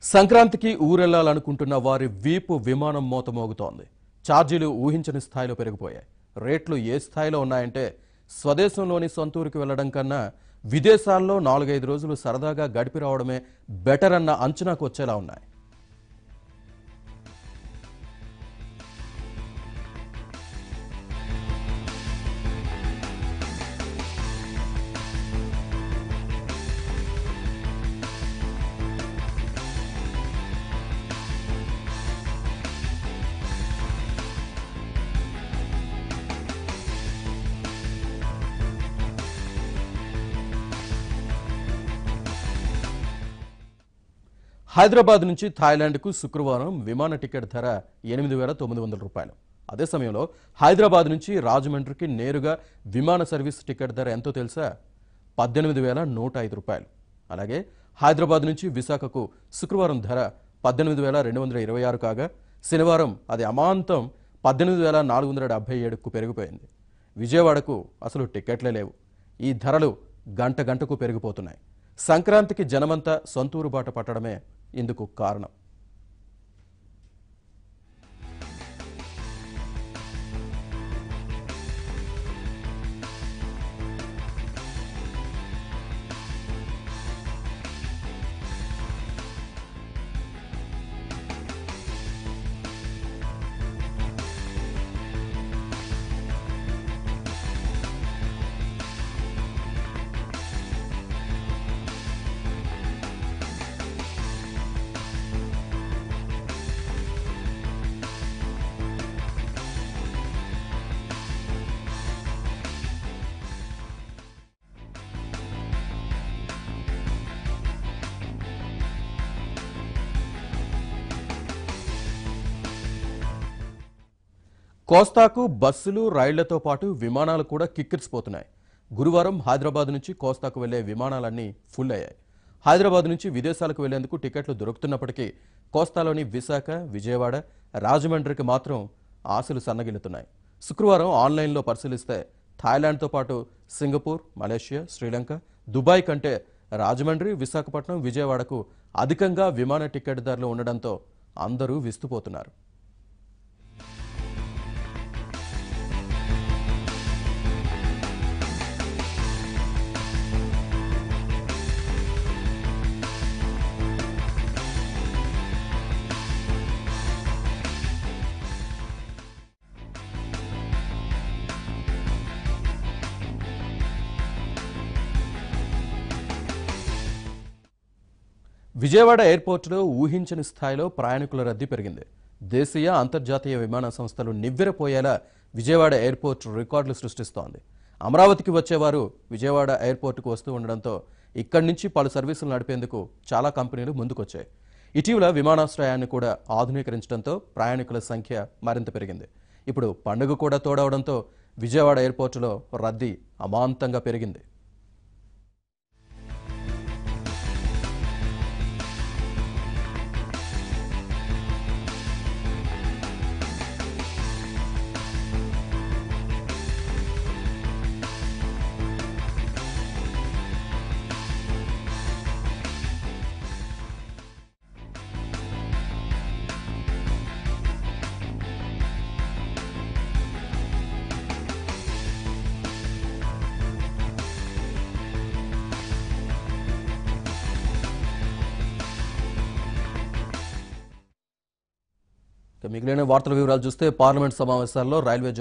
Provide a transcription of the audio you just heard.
సంక్రాంతికి ఊరెళ్లాలనుకుంటున్న వారి వీపు విమానం మోత మోగుతోంది. ఛార్జీలు ఊహించని స్థాయిలో పెరిగిపోయాయి. రేట్లు ఏ స్థాయిలో ఉన్నాయంటే స్వదేశంలోని సొంతూరుకి వెళ్లడం కన్నా విదేశాల్లో 4-5 రోజులు సరదాగా గడిపి రావడమే బెటర్ అన్న అంచనాకు వచ్చేలా ఉన్నాయి. హైదరాబాద్ నుంచి థాయిలాండ్కు శుక్రవారం విమాన టికెట్ ధర 8,900 రూపాయలు. అదే సమయంలో హైదరాబాద్ నుంచి రాజమండ్రికి నేరుగా విమాన సర్వీస్ టికెట్ ధర ఎంతో తెలుసా? 18,105 రూపాయలు. అలాగే హైదరాబాద్ నుంచి విశాఖకు శుక్రవారం ధర 18,226 కాగా శనివారం అది అమాంతం 18,477కు పెరిగిపోయింది. విజయవాడకు అసలు టికెట్లే లేవు. ఈ ధరలు గంట గంటకు పెరిగిపోతున్నాయి. సంక్రాంతికి జనమంతా సొంతూరు బాట పట్టడమే ఇందుకు కారణం. కోస్తాకు బస్సులు, రైళ్లతో పాటు విమానాలు కూడా కిక్కిరిసిపోతున్నాయి. గురువారం హైదరాబాద్ నుంచి కోస్తాకు వెళ్లే విమానాలన్నీ ఫుల్ అయ్యాయి. హైదరాబాద్ నుంచి విదేశాలకు వెళ్లేందుకు టికెట్లు దొరుకుతున్నప్పటికీ కోస్తాలోని విశాఖ, విజయవాడ, రాజమండ్రికి మాత్రం ఆశలు సన్నగిల్లుతున్నాయి. శుక్రవారం ఆన్లైన్లో పరిశీలిస్తే థాయిలాండ్తో పాటు సింగపూర్, మలేషియా, శ్రీలంక, దుబాయ్ కంటే రాజమండ్రి, విశాఖపట్నం, విజయవాడకు అధికంగా విమాన టికెట్ ధరలు ఉండడంతో అందరూ విస్తుపోతున్నారు. విజయవాడ ఎయిర్పోర్టులో ఊహించని స్థాయిలో ప్రయాణికుల రద్దీ పెరిగింది. దేశీయ, అంతర్జాతీయ విమాన సంస్థలు నివ్వెరపోయేలా విజయవాడ ఎయిర్పోర్ట్ రికార్డులు సృష్టిస్తోంది. అమరావతికి వచ్చేవారు విజయవాడ ఎయిర్పోర్టుకు వస్తూ ఉండడంతో ఇక్కడి నుంచి పలు సర్వీసులు నడిపేందుకు చాలా కంపెనీలు ముందుకొచ్చాయి. ఇటీవల విమానాశ్రయాన్ని కూడా ఆధునీకరించడంతో ప్రయాణికుల సంఖ్య మరింత పెరిగింది. ఇప్పుడు పండుగ కూడా తోడవడంతో విజయవాడ ఎయిర్పోర్టులో రద్దీ అమాంతంగా పెరిగింది. మిగిలిన వార్తల వివరాలు చూస్తే పార్లమెంట్ సమావేశాల్లో రైల్వే